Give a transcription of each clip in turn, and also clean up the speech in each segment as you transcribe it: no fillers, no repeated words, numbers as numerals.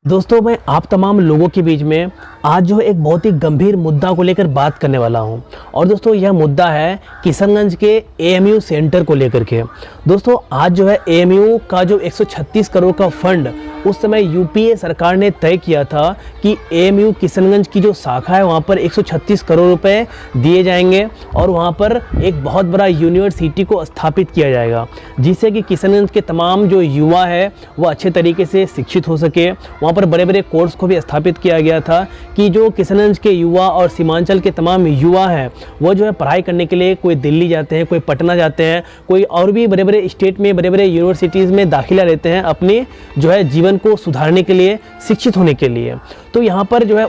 दोस्तों मैं आप तमाम लोगों के बीच में आज जो है एक बहुत ही गंभीर मुद्दा को लेकर बात करने वाला हूं। और दोस्तों यह मुद्दा है किशनगंज के एएमयू सेंटर को लेकर के। दोस्तों आज जो है एएमयू का जो 136 करोड़ का फंड उस समय यूपीए सरकार ने तय किया था कि एएमयू किशनगंज की जो शाखा है वहां पर 136 करोड़ रुपए दिए जाएंगे और वहां पर एक बहुत बड़ा यूनिवर्सिटी को स्थापित किया जाएगा, जिससे कि किशनगंज के तमाम जो युवा है वह अच्छे तरीके से शिक्षित हो सके। वहाँ पर बड़े बड़े कोर्स को भी स्थापित किया गया था कि जो किशनगंज के युवा और सीमांचल के तमाम युवा हैं वो जो है पढ़ाई करने के लिए कोई दिल्ली जाते हैं, कोई पटना जाते हैं, कोई और भी बड़े बड़े स्टेट में बड़े बड़े यूनिवर्सिटीज़ में दाखिला लेते हैं अपने जो है जीवन को सुधारने के लिए, शिक्षित होने के लिए। तो यहाँ पर जो है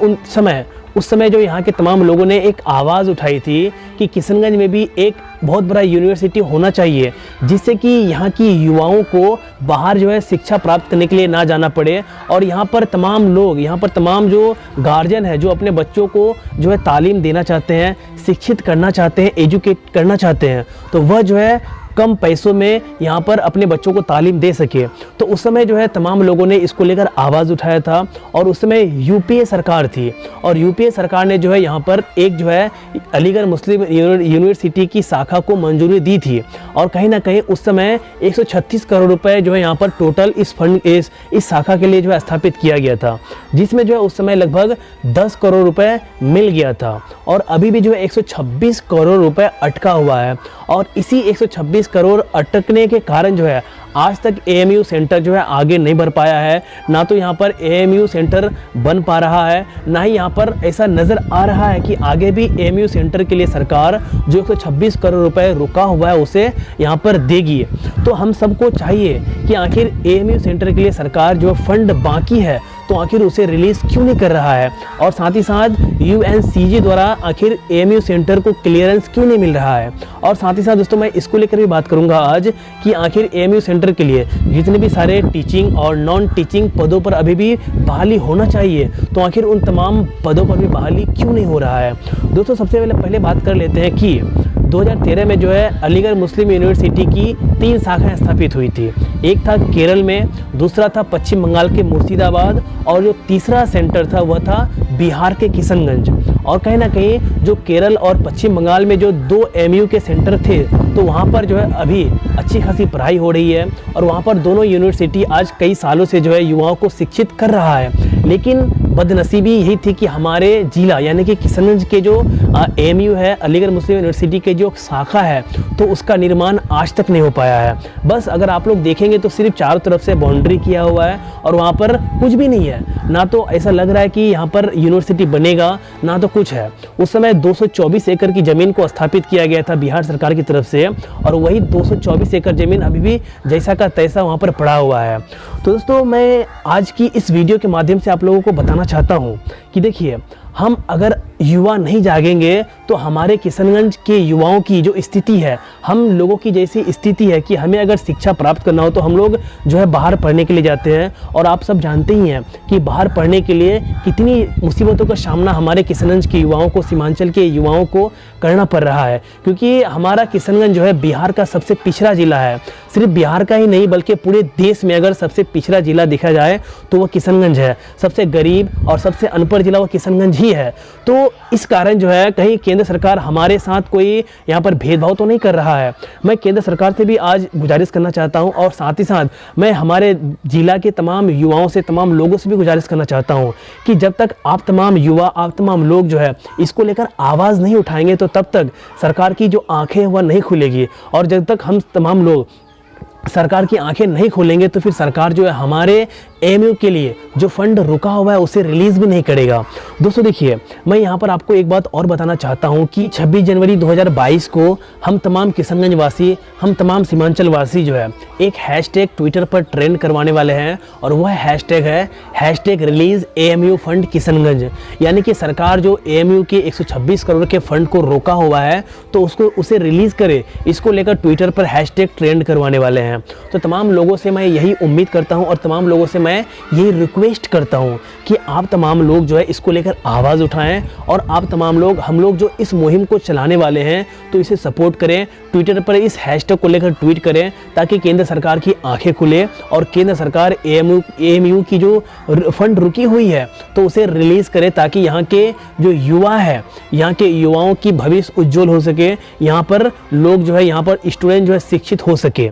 उस समय जो यहाँ के तमाम लोगों ने एक आवाज़ उठाई थी कि किशनगंज में भी एक बहुत बड़ा यूनिवर्सिटी होना चाहिए, जिससे कि यहाँ की युवाओं को बाहर जो है शिक्षा प्राप्त करने के लिए ना जाना पड़े। और यहाँ पर तमाम लोग, यहाँ पर तमाम जो गार्जियन है जो अपने बच्चों को जो है तालीम देना चाहते हैं, शिक्षित करना चाहते हैं, एजुकेट करना चाहते हैं, तो वह जो है कम पैसों में यहाँ पर अपने बच्चों को तालीम दे सके। तो उस समय जो है तमाम लोगों ने इसको लेकर आवाज़ उठाया था। और उस समय यूपीए सरकार थी और यूपीए सरकार ने जो है यहाँ पर एक जो है अलीगढ़ मुस्लिम यूनिवर्सिटी की शाखा को मंजूरी दी थी। और कहीं ना कहीं उस समय 136 करोड़ रुपए जो है यहाँ पर टोटल इस शाखा के लिए जो है स्थापित किया गया था, जिसमें जो है उस समय लगभग 10 करोड़ रुपए मिल गया था। और अभी भी जो है 126 करोड़ रुपए अटका हुआ है। और इसी 126 करोड़ अटकने के कारण जो है आज तक एएमयू सेंटर जो है आगे नहीं बढ़ पाया है। ना तो यहाँ पर एएमयू सेंटर बन पा रहा है, ना ही यहाँ पर ऐसा नज़र आ रहा है कि आगे भी एएमयू सेंटर के लिए सरकार जो 126 करोड़ रुपए रुका हुआ है उसे यहाँ पर देगी। तो हम सबको चाहिए कि आखिर एएमयू सेंटर के लिए सरकार जो फंड बाकी है तो आखिर उसे रिलीज़ क्यों नहीं कर रहा है, और साथ ही साथ यूएनसीजी द्वारा आखिर एएमयू सेंटर को क्लियरेंस क्यों नहीं मिल रहा है। और साथ ही साथ दोस्तों मैं इसको लेकर भी बात करूंगा आज कि आखिर एएमयू सेंटर के लिए जितने भी सारे टीचिंग और नॉन टीचिंग पदों पर अभी भी बहाली होना चाहिए, तो आखिर उन तमाम पदों पर भी बहाली क्यों नहीं हो रहा है। दोस्तों सबसे पहले बात कर लेते हैं कि 2013 में जो है अलीगढ़ मुस्लिम यूनिवर्सिटी की 3 शाखाएं स्थापित हुई थी। एक था केरल में, दूसरा था पश्चिम बंगाल के मुर्शिदाबाद, और जो तीसरा सेंटर था वह था बिहार के किशनगंज। और कहीं ना कहीं जो केरल और पश्चिम बंगाल में जो 2 एएमयू के सेंटर थे तो वहाँ पर जो है अभी अच्छी खासी पढ़ाई हो रही है और वहाँ पर दोनों यूनिवर्सिटी आज कई सालों से जो है युवाओं को शिक्षित कर रहा है। लेकिन बदनसीबी यही थी कि हमारे जिला यानी कि किशनगंज के जो एएमयू है अलीगढ़ मुस्लिम यूनिवर्सिटी के जो शाखा है तो उसका निर्माण आज तक नहीं हो पाया है। बस अगर आप लोग देखेंगे तो सिर्फ चारों तरफ से बाउंड्री किया हुआ है और वहाँ पर कुछ भी नहीं है। ना तो ऐसा लग रहा है कि यहाँ पर यूनिवर्सिटी बनेगा, ना तो कुछ है। उस समय 224 एकड़ की ज़मीन को स्थापित किया गया था बिहार सरकार की तरफ से, और वही 224 एकड़ ज़मीन अभी भी जैसा का तैसा वहाँ पर पड़ा हुआ है। तो दोस्तों मैं आज की इस वीडियो के माध्यम से आप लोगों को बताना चाहता हूँ कि देखिए, हम अगर युवा नहीं जागेंगे तो हमारे किशनगंज के युवाओं की जो स्थिति है, हम लोगों की जैसी स्थिति है कि हमें अगर शिक्षा प्राप्त करना हो तो हम लोग जो है बाहर पढ़ने के लिए जाते हैं। और आप सब जानते ही हैं कि बाहर पढ़ने के लिए कितनी मुसीबतों का सामना हमारे किशनगंज के युवाओं को, सीमांचल के युवाओं को करना पड़ रहा है। क्योंकि हमारा किशनगंज जो है बिहार का सबसे पिछड़ा ज़िला है। सिर्फ बिहार का ही नहीं बल्कि पूरे देश में अगर सबसे पिछड़ा ज़िला देखा जाए तो वह किशनगंज है। सबसे गरीब और सबसे अनपढ़ ज़िला वो किशनगंज ही है। तो इस कारण जो है कहीं केंद्र सरकार हमारे साथ कोई यहाँ पर भेदभाव तो नहीं कर रहा है। मैं केंद्र सरकार से भी आज गुजारिश करना चाहता हूँ और साथ ही साथ मैं हमारे जिला के तमाम युवाओं से, तमाम लोगों से भी गुजारिश करना चाहता हूँ कि जब तक आप तमाम युवा, आप तमाम लोग जो है इसको लेकर आवाज़ नहीं उठाएंगे तो तब तक सरकार की जो आंखें वह नहीं खुलेगी। और जब तक हम तमाम लोग सरकार की आंखें नहीं खोलेंगे तो फिर सरकार जो है हमारे एएमयू के लिए जो फंड रुका हुआ है उसे रिलीज़ भी नहीं करेगा। दोस्तों देखिए, मैं यहाँ पर आपको एक बात और बताना चाहता हूँ कि 26 जनवरी 2022 को हम तमाम किशनगंज वासी, हम तमाम सीमांचल वासी जो है एक हैशटैग ट्विटर पर ट्रेंड करवाने वाले हैं, और वह हैशटैग है #रिलीज़ एएमयू फंड किशनगंज। यानी कि सरकार जो एएमयू के 126 करोड़ के फंड को रोका हुआ है तो उसे रिलीज़ करे, इसको लेकर ट्विटर पर हैशटैग ट्रेंड करवाने वाले हैं। तो तमाम लोगों से मैं यही उम्मीद करता हूँ और तमाम लोगों से मैं यही रिक्वेस्ट करता हूँ कि आप तमाम लोग जो है इसको लेकर आवाज़ उठाएं और आप तमाम लोग, हम लोग जो इस मुहिम को चलाने वाले हैं तो इसे सपोर्ट करें। ट्विटर पर इस हैशटैग को लेकर ट्वीट करें ताकि केंद्र सरकार की आंखें खुले और केंद्र सरकार एएमयू की जो फंड रुकी हुई है तो उसे रिलीज़ करे, ताकि यहाँ के जो युवा है, यहाँ के युवाओं की भविष्य उज्जवल हो सके, यहाँ पर लोग जो है, यहाँ पर स्टूडेंट जो है शिक्षित हो सके।